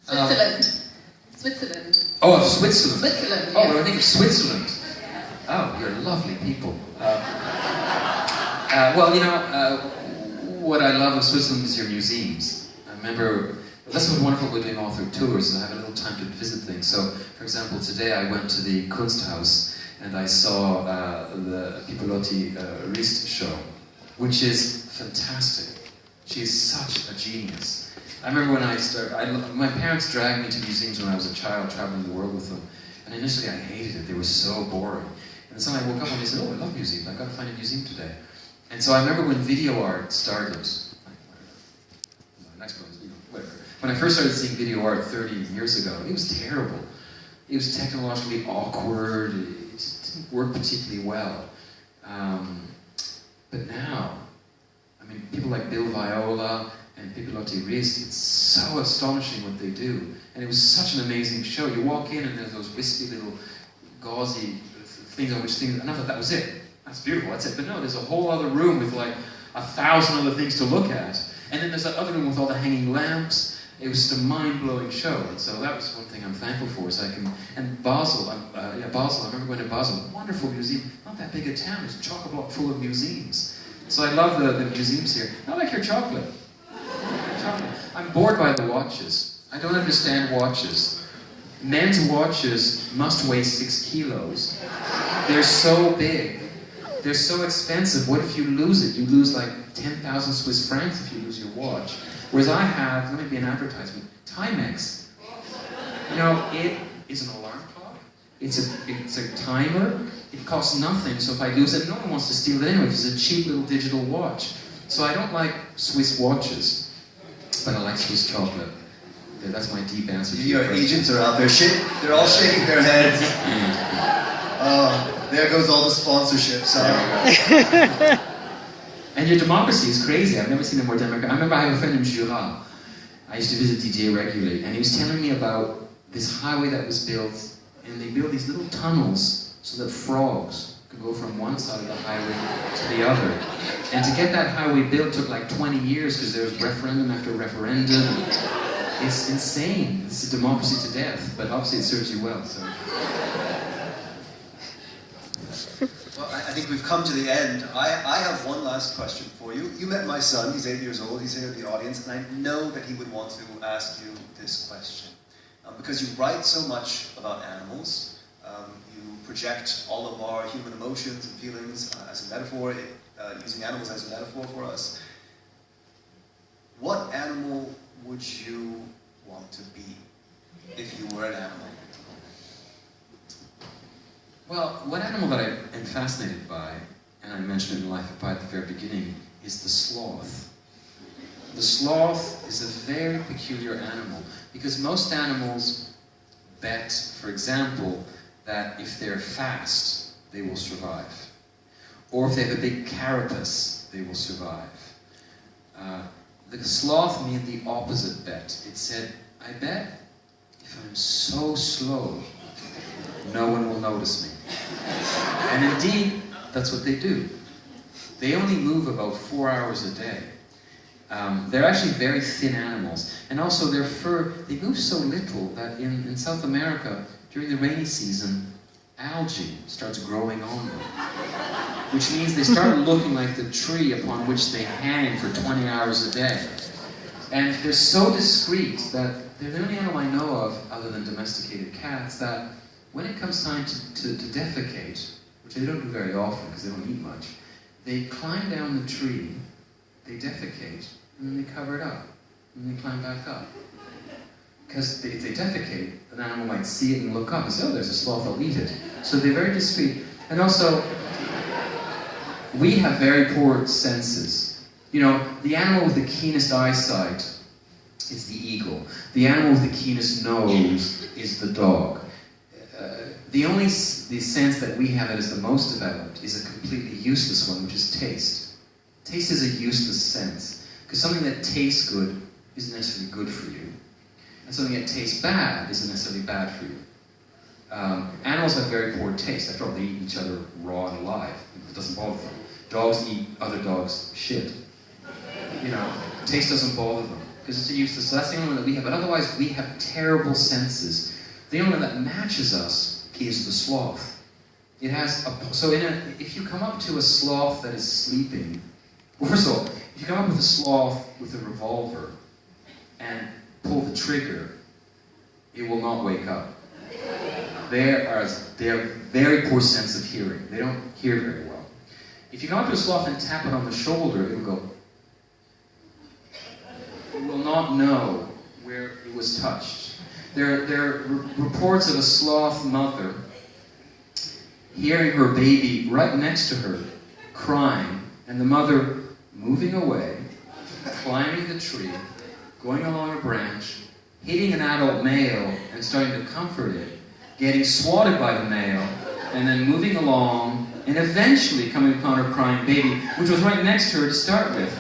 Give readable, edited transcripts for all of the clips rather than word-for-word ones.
Switzerland. Switzerland. Oh, of Switzerland. Switzerland. Oh, Yes. well, I think of Switzerland. Oh, you're lovely people. Well, you know, what I love of Switzerland is your museums. I remember, that's what's wonderful about doing all through tours, is I have a little time to visit things. So, for example, today I went to the Kunsthaus and I saw the Piccolotti Rist show, which is fantastic. She is such a genius. I remember when I started, my parents dragged me to museums when I was a child, traveling the world with them. And initially I hated it, they were so boring. And so I woke up and they said, oh, I love museums, I've got to find a museum today. And so I remember when video art started, when I first started seeing video art 30 years ago, it was terrible. It was technologically awkward, it just didn't work particularly well. But now, I mean, people like Bill Viola and Piccolotti Rist, it's so astonishing what they do. And it was such an amazing show. You walk in and there's those wispy little gauzy things on which things, and I thought that was it. That's beautiful, that's it. But no, there's a whole other room with like 1,000 other things to look at. And then there's that other room with all the hanging lamps. It was just a mind-blowing show. And so that was one thing I'm thankful for, is I can, and Basel, Basel, I remember going to Basel, wonderful museum, not that big a town, it's chock-a-block full of museums. So I love the museums here. I like your chocolate. I'm bored by the watches. I don't understand watches. Men's watches must weigh 6 kilos. They're so big. They're so expensive. What if you lose it? You lose like 10,000 Swiss francs if you lose your watch. Whereas I have, let me be an advertisement, Timex. You know, it is an alarm clock. It's a timer. It costs nothing, so if I lose it, no one wants to steal it anyway. It's a cheap little digital watch. So I don't like Swiss watches, but I like Swiss chocolate. That's my deep answer to your question. Agents are out there, they're all shaking their heads. There goes all the sponsorships. And your democracy is crazy. I've never seen a more democratic. I remember I have a friend in Jura. I used to visit Didier regularly, and he was telling me about this highway that was built, and they built these little tunnels so that frogs could go from one side of the highway to the other. And to get that highway built took like 20 years because there was referendum after referendum. It's insane. It's a democracy to death, but obviously it serves you well. So. Well, I think we've come to the end. I have one last question for you. You met my son, he's 8 years old, he's here in the audience, and I know that he would want to ask you this question. Because you write so much about animals, you project all of our human emotions and feelings as a metaphor, using animals as a metaphor for us. What animal would you want to be if you were an animal? Well, one animal that I am fascinated by, and I mentioned it in Life of Pi at the very beginning, is the sloth. The sloth is a very peculiar animal, because most animals bet, for example, that if they're fast, they will survive. Or if they have a big carapace, they will survive. The sloth made the opposite bet. It said, I bet if I'm so slow, no one will notice me. And indeed, that's what they do. They only move about 4 hours a day. They're actually very thin animals. And also their fur, they move so little that in South America, during the rainy season, algae starts growing on them. Which means they start looking like the tree upon which they hang for 20 hours a day. And they're so discreet that they're the only animal I know of, other than domesticated cats, that when it comes time to defecate, which they don't do very often because they don't eat much, they climb down the tree, they defecate, and then they cover it up, and they climb back up. Because if they defecate, an animal might see it and look up and say, oh, there's a sloth, I'll eat it. So they're very discreet. And also, we have very poor senses. You know, the animal with the keenest eyesight is the eagle. The animal with the keenest nose is the dog. The only sense that we have that is the most developed is a completely useless one, which is taste. Taste is a useless sense, because something that tastes good isn't necessarily good for you, and something that tastes bad isn't necessarily bad for you. Animals have very poor taste. After all, they eat each other raw and alive. It doesn't bother them. Dogs eat other dogs' shit. You know, taste doesn't bother them, because it's useless. So that's the only one that we have. But otherwise, we have terrible senses. The only one that matches us is the sloth. It has if you come up to a sloth that is sleeping, first of all, if you come up with a sloth with a revolver and pull the trigger, it will not wake up. They have very poor sense of hearing. They don't hear very well. If you come up to a sloth and tap it on the shoulder, it will go. It will not know where it was touched. There are reports of a sloth mother hearing her baby right next to her crying, and the mother moving away, climbing the tree, going along a branch, hitting an adult male and starting to comfort it, getting swatted by the male, and then moving along, and eventually coming upon her crying baby, which was right next to her to start with.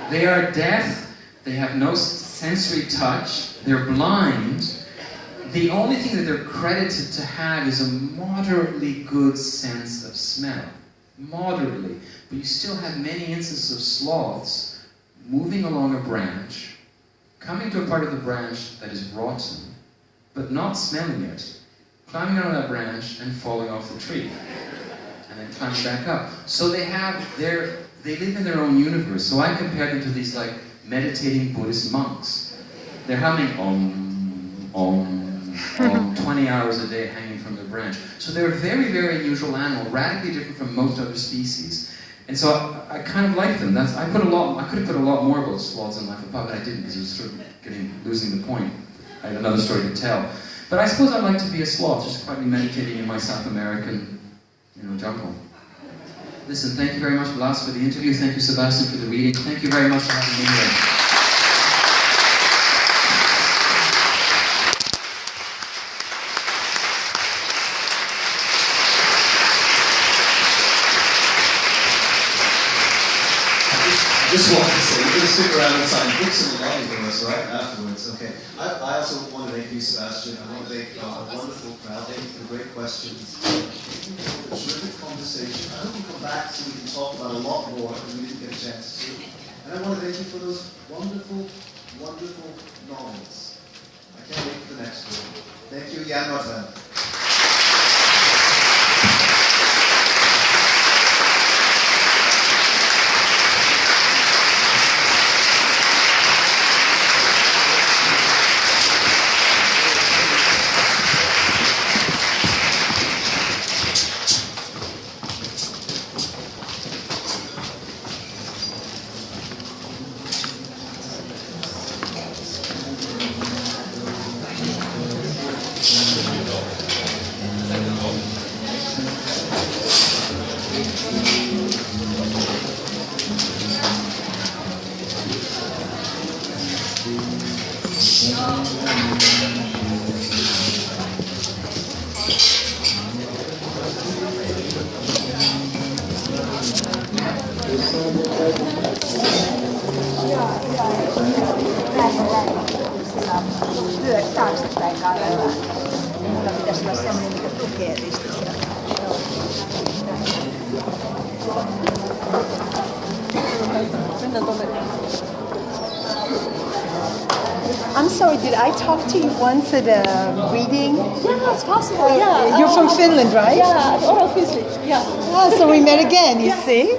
They are deaf, they have no sensory touch, they're blind. The only thing that they're credited to have is a moderately good sense of smell. Moderately. But you still have many instances of sloths moving along a branch, coming to a part of the branch that is rotten, but not smelling it, climbing out of that branch and falling off the tree, and then climbing back up. So they live in their own universe. So I compare them to these like meditating Buddhist monks. They're humming om, 20 hours a day hanging from their branch. So they're a very, very unusual animal, radically different from most other species. And so I kind of like them. I could have put a lot more about sloths in Life of Pi, but I didn't because it was sort of losing the point. I had another story to tell. But I suppose I'd like to be a sloth, just quietly meditating in my South American, jungle. Listen, thank you very much, Blas, for the interview. Thank you, Sebastian, for the reading. Thank you very much for having me here. Just wanted to say, we're going to stick around and sign books and the line for us right afterwards. Okay. I also want to thank you, Sebastian. I want to thank a wonderful crowd. Thank you for the great questions. A terrific conversation. I hope you come back so we can talk about a lot more than we didn't get a chance to. And I want to thank you for those wonderful, wonderful novels. I can't wait for the next one. Thank you, Yann Martel. Lyö taaksepäin kaveraa. Mulla pitäisi olla semmoinen, mikä tukee ristissä. I'm sorry, did I talk to you once at a reading? Yeah, it's possible. Yeah. You're from Finland, right? Yeah, oral physics. Yeah. Oh, so we met again, you see?